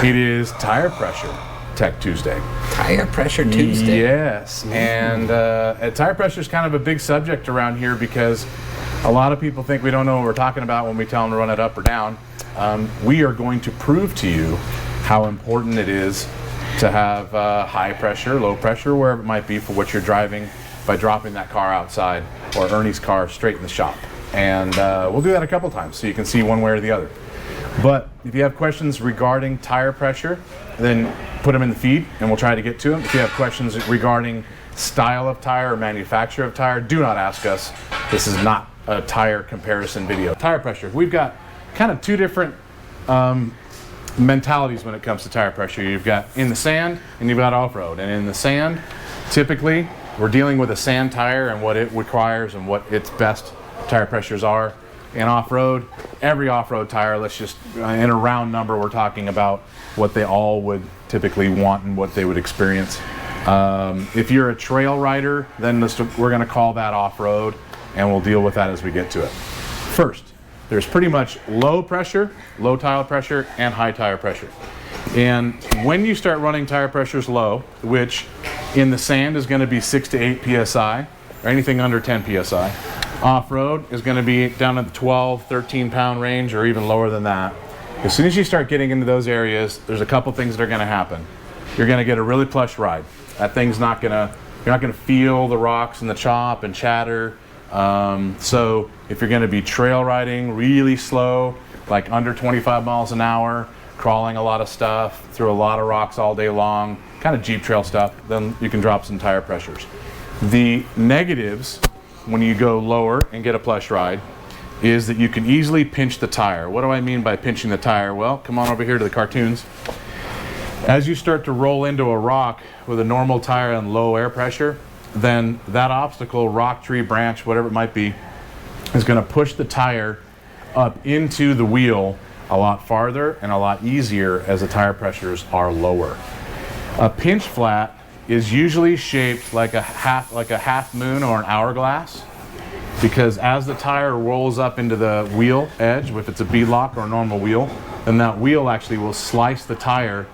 It is Tire Pressure Tech Tuesday. Tire Pressure Tuesday? Yes, and tire pressure is kind of a big subject around here because a lot of people think we don't know what we're talking about when we tell them to run it up or down. We are going to prove to you how important it is to have high pressure, low pressure, wherever it might be for what you're driving by dropping that car outside or Ernie's car straight in the shop. And we'll do that a couple times so you can see one way or the other. But if you have questions regarding tire pressure, then put them in the feed and we'll try to get to them. If you have questions regarding style of tire or manufacturer of tire, do not ask us. This is not a tire comparison video. Tire pressure. We've got kind of two different mentalities when it comes to tire pressure. You've got in the sand and you've got off-road. And in the sand, typically, we're dealing with a sand tire and what it requires and what its best tire pressures are. In off-road, every off-road tire, let's just, in a round number, we're talking about what they all would typically want and what they would experience. If you're a trail rider, then we're going to call that off-road, and we'll deal with that as we get to it. First, there's pretty much low pressure, low tire pressure, and high tire pressure. And when you start running tire pressures low, which in the sand is going to be 6 to 8 psi, or anything under 10 psi, off-road is going to be down at the 12, 13 pound range or even lower than that. As soon as you start getting into those areas, there's a couple things that are going to happen. You're going to get a really plush ride. That thing's not going to, you're not going to feel the rocks and the chop and chatter. So if you're going to be trail riding really slow, like under 25 miles an hour, crawling a lot of stuff, through a lot of rocks all day long, kind of Jeep trail stuff, then you can drop some tire pressures. The negatives when you go lower and get a plush ride is that you can easily pinch the tire. What do I mean by pinching the tire? Well, come on over here to the cartoons. As you start to roll into a rock with a normal tire and low air pressure, then that obstacle, rock, tree, branch, whatever it might be, is going to push the tire up into the wheel a lot farther and a lot easier as the tire pressures are lower. A pinch flat is usually shaped like a half moon or an hourglass, because as the tire rolls up into the wheel edge, if it's a beadlock or a normal wheel, then that wheel actually will slice the tire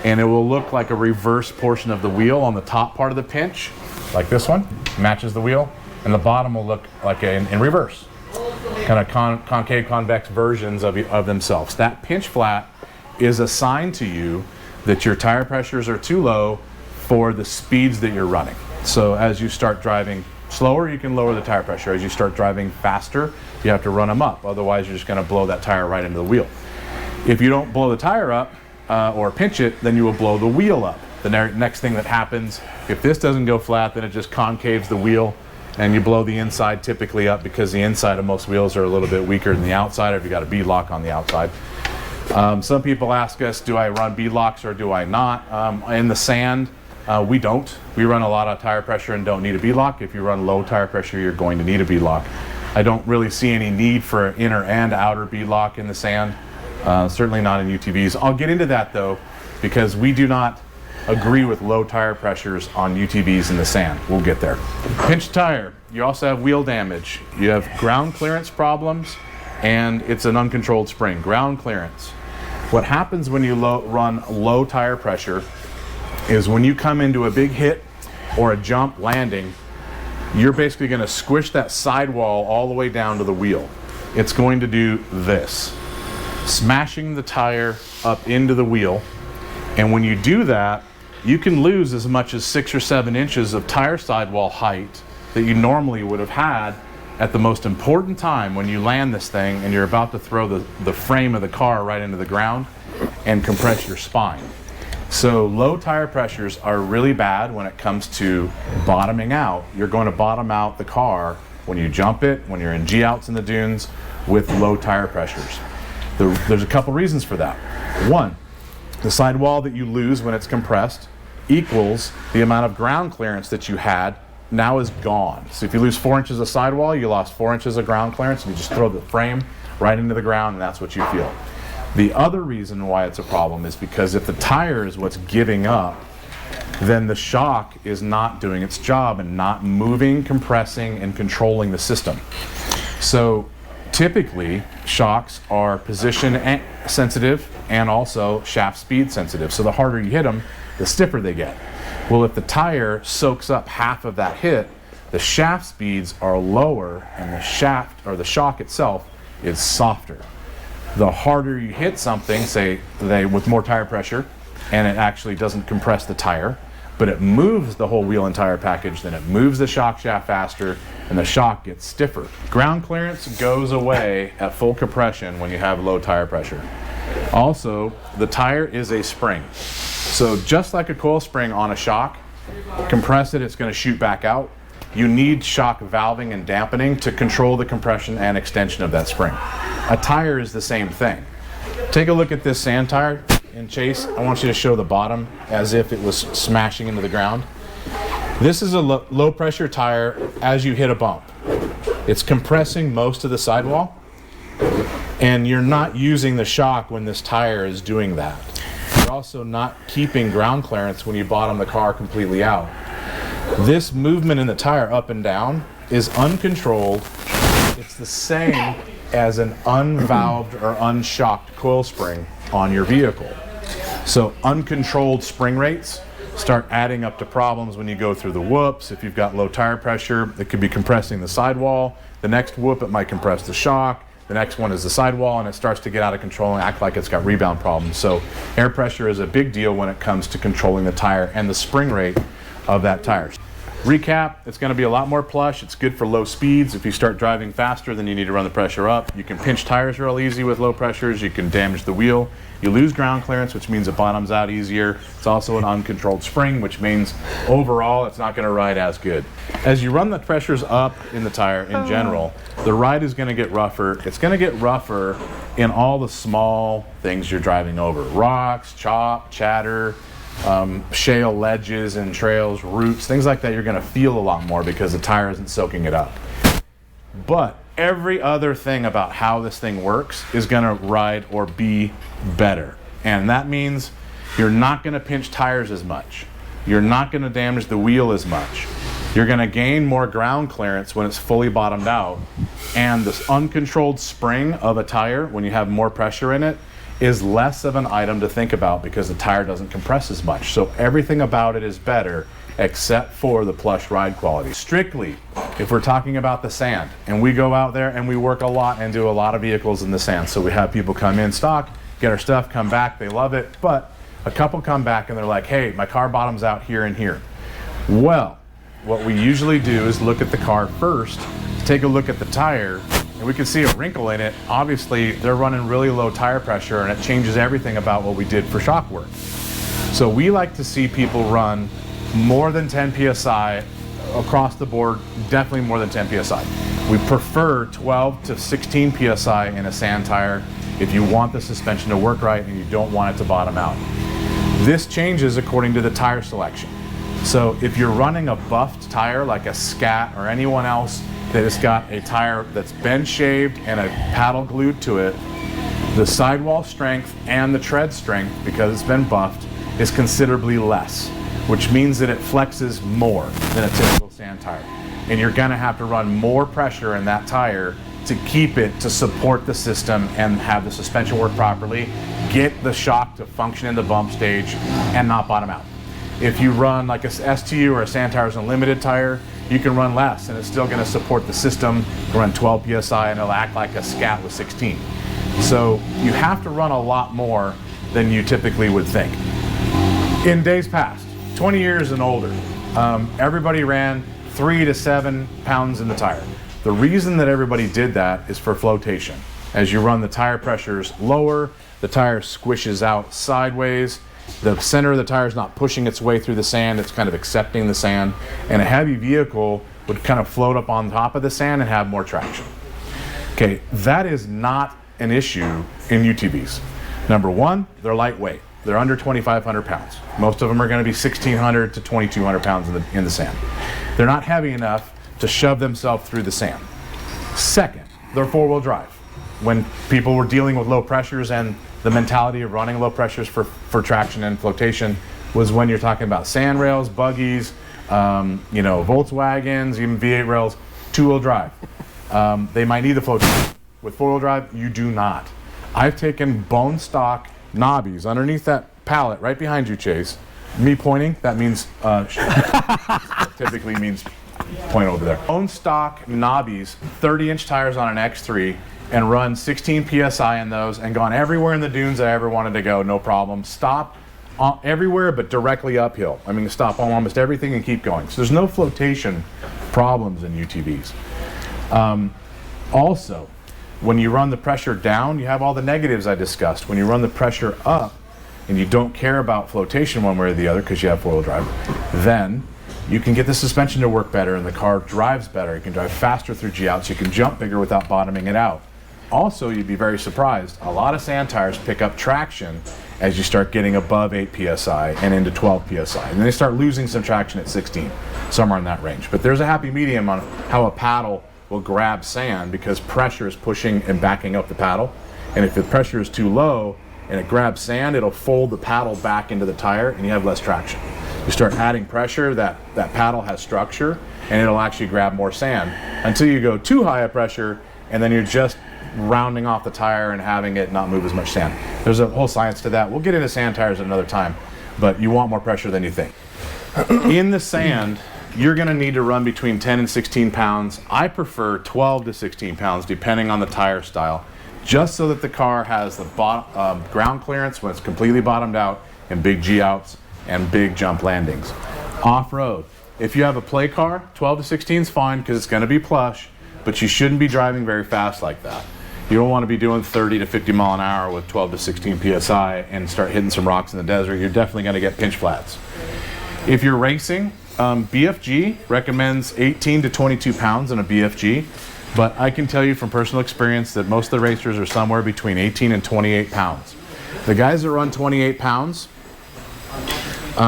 and it will look like a reverse portion of the wheel on the top part of the pinch, like this one, matches the wheel, and the bottom will look like in reverse, kind of concave, convex versions of themselves. That pinch flat is a sign to you that your tire pressures are too low for the speeds that you're running. So as you start driving slower, you can lower the tire pressure. As you start driving faster, you have to run them up. Otherwise, you're just going to blow that tire right into the wheel. If you don't blow the tire up or pinch it, then you will blow the wheel up. The next thing that happens, if this doesn't go flat, then it just concaves the wheel and you blow the inside typically up, because the inside of most wheels are a little bit weaker than the outside, or if you got a beadlock on the outside. Some people ask us, do I run beadlocks or do I not? In the sand, we don't. We run a lot of tire pressure and don't need a beadlock. If you run low tire pressure, you're going to need a beadlock. I don't really see any need for an inner and outer beadlock in the sand. Certainly not in UTVs. I'll get into that though, because we do not agree with low tire pressures on UTVs in the sand. We'll get there. Pinch tire. You also have wheel damage. You have ground clearance problems, and it's an uncontrolled spring. Ground clearance. What happens when you run low tire pressure is when you come into a big hit or a jump landing, you're basically going to squish that sidewall all the way down to the wheel. It's going to do this, smashing the tire up into the wheel. And when you do that, you can lose as much as 6 or 7 inches of tire sidewall height that you normally would have had at the most important time when you land this thing and you're about to throw the frame of the car right into the ground and compress your spine. So low tire pressures are really bad when it comes to bottoming out. You're going to bottom out the car when you jump it, when you're in G-outs in the dunes with low tire pressures. There's a couple reasons for that. One, the sidewall that you lose when it's compressed equals the amount of ground clearance that you had now is gone. So if you lose 4 inches of sidewall, you lost 4 inches of ground clearance, and you just throw the frame right into the ground, and that's what you feel. The other reason why it's a problem is because if the tire is what's giving up then the shock is not doing its job and not moving, compressing, and controlling the system. So typically, shocks are position sensitive and also shaft speed sensitive. So the harder you hit them, the stiffer they get. Well, if the tire soaks up half of that hit, the shaft speeds are lower and the shaft or the shock itself is softer. The harder you hit something, say with more tire pressure, and it actually doesn't compress the tire, but it moves the whole wheel and tire package, then it moves the shock shaft faster and the shock gets stiffer. Ground clearance goes away at full compression when you have low tire pressure. Also, the tire is a spring. So just like a coil spring on a shock, compress it, it's going to shoot back out. You need shock valving and dampening to control the compression and extension of that spring. A tire is the same thing. Take a look at this sand tire. And Chase, I want you to show the bottom as if it was smashing into the ground. This is a low pressure tire as you hit a bump. It's compressing most of the sidewall, and you're not using the shock when this tire is doing that. You're also not keeping ground clearance when you bottom the car completely out. This movement in the tire up and down is uncontrolled. It's the same as an unvalved or unshocked coil spring on your vehicle. So uncontrolled spring rates start adding up to problems when you go through the whoops. If you've got low tire pressure, it could be compressing the sidewall. The next whoop, it might compress the shock. The next one is the sidewall, and it starts to get out of control and act like it's got rebound problems. So air pressure is a big deal when it comes to controlling the tire and the spring rate of that tire. Recap, it's going to be a lot more plush. It's good for low speeds. If you start driving faster, then you need to run the pressure up. You can pinch tires real easy with low pressures. You can damage the wheel. You lose ground clearance, which means it bottoms out easier. It's also an uncontrolled spring, which means overall it's not going to ride as good. As you run the pressures up in the tire in general, the ride is going to get rougher. It's going to get rougher in all the small things you're driving over. Rocks, chop, chatter, shale ledges and trails, roots, things like that. You're going to feel a lot more because the tire isn't soaking it up. But every other thing about how this thing works is going to ride or be better. And that means you're not going to pinch tires as much. You're not going to damage the wheel as much. You're going to gain more ground clearance when it's fully bottomed out. And this uncontrolled spring of a tire, when you have more pressure in it, is less of an item to think about because the tire doesn't compress as much. So everything about it is better except for the plush ride quality. Strictly, if we're talking about the sand, and we go out there and we work a lot and do a lot of vehicles in the sand. So we have people come in stock, get our stuff, come back, they love it, but a couple come back and they're like, hey, my car bottoms out here and here. Well, what we usually do is look at the car first, take a look at the tire, and we can see a wrinkle in it. Obviously, they're running really low tire pressure, and it changes everything about what we did for shock work. So we like to see people run more than 10 PSI across the board, definitely more than 10 PSI. We prefer 12 to 16 PSI in a sand tire if you want the suspension to work right and you don't want it to bottom out. This changes according to the tire selection. So if you're running a buffed tire like a Scat or anyone else that has got a tire that's been shaved and a paddle glued to it, the sidewall strength and the tread strength, because it's been buffed, is considerably less, which means that it flexes more than a typical sand tire. And you're gonna have to run more pressure in that tire to keep it to support the system and have the suspension work properly, get the shock to function in the bump stage and not bottom out. If you run like a STU or a Sand Tires Unlimited tire, you can run less and it's still going to support the system. You can run 12 PSI and it'll act like a Scat with 16. So you have to run a lot more than you typically would think. In days past, 20 years and older, everybody ran 3 to 7 pounds in the tire. The reason that everybody did that is for flotation. As you run the tire pressures lower, the tire squishes out sideways. The center of the tire is not pushing its way through the sand, it's kind of accepting the sand. And a heavy vehicle would kind of float up on top of the sand and have more traction. Okay, that is not an issue in UTVs. Number one, they're lightweight. They're under 2,500 pounds. Most of them are going to be 1,600 to 2,200 pounds in the sand. They're not heavy enough to shove themselves through the sand. Second, they're four-wheel drive. When people were dealing with low pressures and the mentality of running low pressures for traction and flotation, was when you're talking about sand rails, buggies, you know, Volkswagens, even V8 rails, two-wheel drive. They might need the flotation. With four-wheel drive, you do not. I've taken bone stock knobbies underneath that pallet right behind you, Chase. Me pointing, that means, typically means point over there. Bone stock knobbies, 30-inch tires on an X3, and run 16 PSI in those and gone everywhere in the dunes I ever wanted to go, no problem. Stop everywhere but directly uphill. I mean, stop on almost everything and keep going. So there's no flotation problems in UTVs. Also, when you run the pressure down, you have all the negatives I discussed. When you run the pressure up and you don't care about flotation one way or the other because you have four-wheel drive, then you can get the suspension to work better and the car drives better. You can drive faster through G-outs. You can jump bigger without bottoming it out. Also, you'd be very surprised, a lot of sand tires pick up traction as you start getting above 8 PSI and into 12 PSI. And then they start losing some traction at 16, somewhere in that range. But there's a happy medium on how a paddle will grab sand because pressure is pushing and backing up the paddle. And if the pressure is too low and it grabs sand, it'll fold the paddle back into the tire and you have less traction. You start adding pressure, that paddle has structure and it'll actually grab more sand until you go too high a pressure and then you're just rounding off the tire and having it not move as much sand. There's a whole science to that. We'll get into sand tires another time, but you want more pressure than you think. In the sand, you're gonna need to run between 10 and 16 pounds. I prefer 12 to 16 pounds depending on the tire style, just so that the car has the ground clearance when it's completely bottomed out and big G-outs and big jump landings. Off-road, if you have a play car, 12 to 16 is fine because it's gonna be plush, but you shouldn't be driving very fast like that. You don't want to be doing 30 to 50 mile an hour with 12 to 16 PSI and start hitting some rocks in the desert. You're definitely going to get pinch flats. If you're racing, BFG recommends 18 to 22 pounds in a BFG, but I can tell you from personal experience that most of the racers are somewhere between 18 and 28 pounds. The guys that run 28 pounds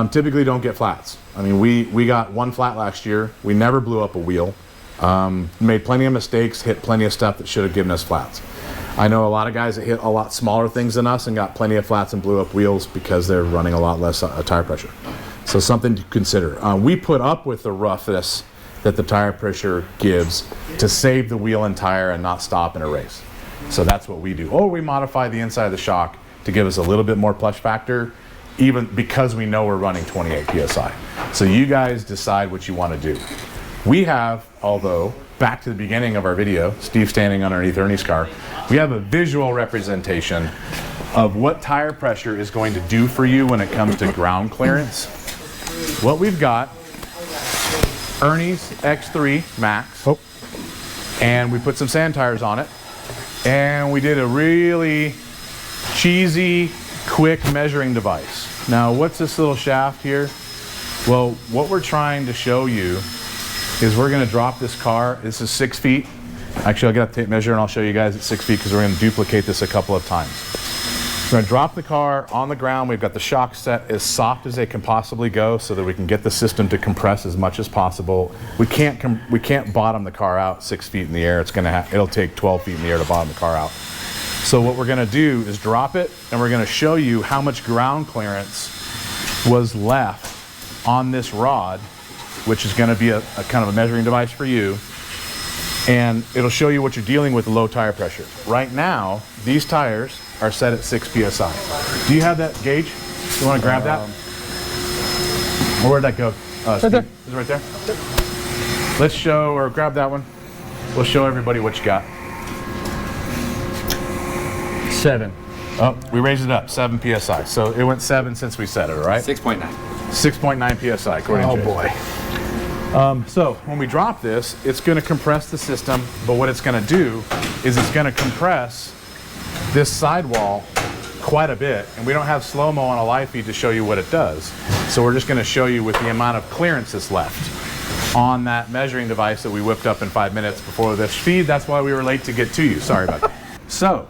typically don't get flats. I mean, we got one flat last year. We never blew up a wheel. Made plenty of mistakes, hit plenty of stuff that should have given us flats. I know a lot of guys that hit a lot smaller things than us and got plenty of flats and blew up wheels because they're running a lot less tire pressure. So something to consider. We put up with the roughness that the tire pressure gives to save the wheel and tire and not stop in a race. So that's what we do. Or we modify the inside of the shock to give us a little bit more plush factor, even because we know we're running 28 PSI. So you guys decide what you want to do. We have, although, back to the beginning of our video, Steve standing underneath Ernie's car, we have a visual representation of what tire pressure is going to do for you when it comes to ground clearance. What we've got, Ernie's X3 Max, and we put some sand tires on it, and we did a really cheesy, quick measuring device. Now, what's this little shaft here? Well, what we're trying to show you is we're going to drop this car. This is 6 feet. Actually, I'll get a tape measure and I'll show you guys at 6 feet because we're going to duplicate this a couple of times. We're going to drop the car on the ground. We've got the shock set as soft as they can possibly go so that we can get the system to compress as much as possible. We can't bottom the car out 6 feet in the air. It'll take 12 feet in the air to bottom the car out. So what we're going to do is drop it and we're going to show you how much ground clearance was left on this rod, which is going to be a kind of a measuring device for you, and it'll show you what you're dealing with low tire pressure. Right now, these tires are set at 6 PSI. Do you have that gauge? You want to grab that? Where'd that go? Right there. Is it right there? Let's show, or grab that one. We'll show everybody what you got. 7. Oh, we raised it up, 7 PSI. So it went 7 since we set it, all right? 6.9. 6.9 PSI, according to Jay. boy. So when we drop this, it's going to compress the system, but what it's going to do is it's going to compress this sidewall quite a bit, and we don't have slow-mo on a live feed to show you what it does. So we're just going to show you with the amount of clearance that's left on that measuring device that we whipped up in 5 minutes before this feed. That's why we were late to get to you. Sorry about that. So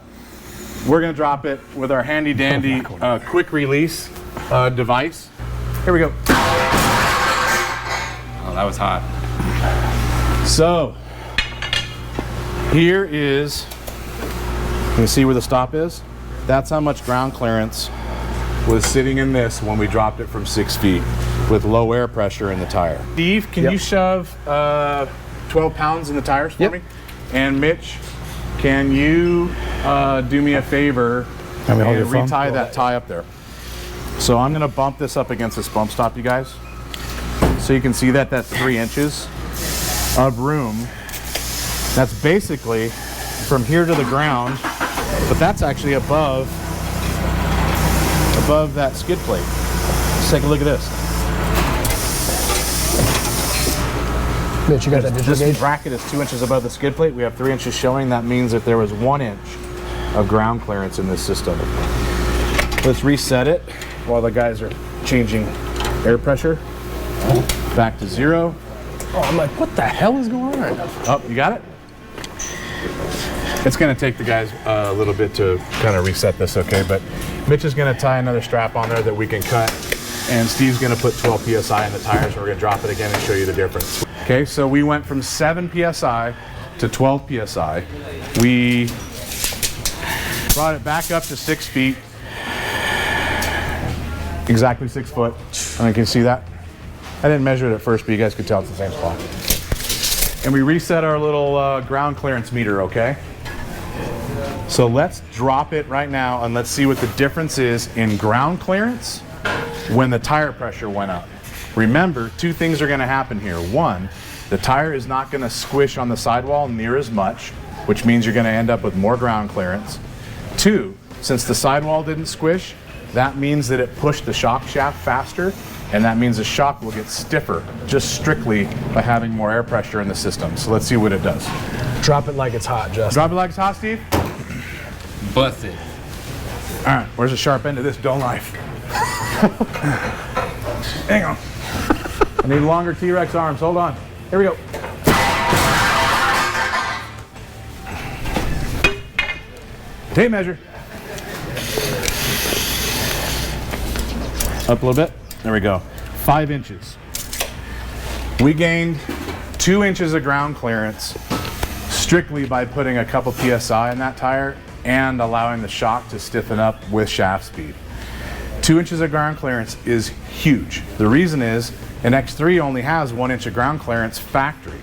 we're going to drop it with our handy-dandy quick release device. Here we go. Oh, that was hot. So, here is, you can see where the stop is? That's how much ground clearance was sitting in this when we dropped it from 6 feet with low air pressure in the tire. Steve, can you shove 12 pounds in the tires for me? And Mitch, can you do me a favor and retie that tie up there? So I'm gonna bump this up against this bump stop, you guys. So you can see that that's 3 inches of room. That's basically from here to the ground, but that's actually above that skid plate. Let's take a look at this. Mitch, you got that digital This gauge? bracket is 2 inches above the skid plate. We have 3 inches showing. That means that there was 1 inch of ground clearance in this system. Let's reset it while the guys are changing air pressure. Back to 0. Oh, I'm like, what the hell is going on? Oh, you got it? It's going to take the guys a little bit to kind of reset this, okay? But Mitch is going to tie another strap on there that we can cut, and Steve's going to put 12 PSI in the tires, and we're going to drop it again and show you the difference. Okay, so we went from 7 PSI to 12 PSI. We brought it back up to 6 feet, exactly 6 foot. And you can see that. I didn't measure it at first, but you guys could tell it's the same spot. And we reset our little ground clearance meter, okay? So let's drop it right now and let's see what the difference is in ground clearance when the tire pressure went up. Remember, 2 things are gonna happen here. 1, the tire is not gonna squish on the sidewall near as much, which means you're gonna end up with more ground clearance. 2, since the sidewall didn't squish, that means that it pushed the shock shaft faster, and that means the shock will get stiffer just strictly by having more air pressure in the system. So let's see what it does. Drop it like it's hot, Justin. Drop it like it's hot, Steve. Bust it. All right, where's the sharp end of this dull knife? Hang on. I need longer T-Rex arms. Hold on. Here we go. Tape measure. Up a little bit. There we go. 5 inches. We gained 2 inches of ground clearance strictly by putting a couple PSI in that tire and allowing the shock to stiffen up with shaft speed. 2 inches of ground clearance is huge. The reason is an X3 only has 1 inch of ground clearance factory.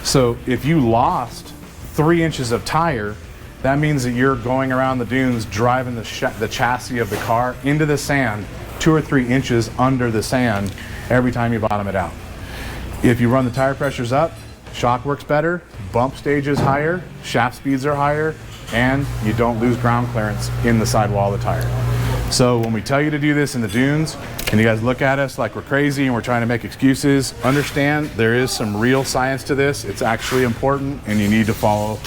So if you lost 3 inches of tire, that means that you're going around the dunes driving the chassis of the car into the sand 2 or 3 inches under the sand every time you bottom it out. If you run the tire pressures up, shock works better, bump stage is higher, shaft speeds are higher, and you don't lose ground clearance in the sidewall of the tire. So when we tell you to do this in the dunes, and you guys look at us like we're crazy and we're trying to make excuses, understand there is some real science to this. It's actually important, and you need to follow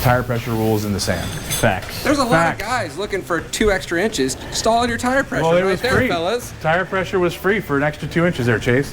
tire pressure rules in the sand. Facts. There's a lot of Facts. guys looking for 2 extra inches. Stall your tire pressure Well, it right was there, free. fellas. Tire pressure was free for an extra 2 inches there, Chase.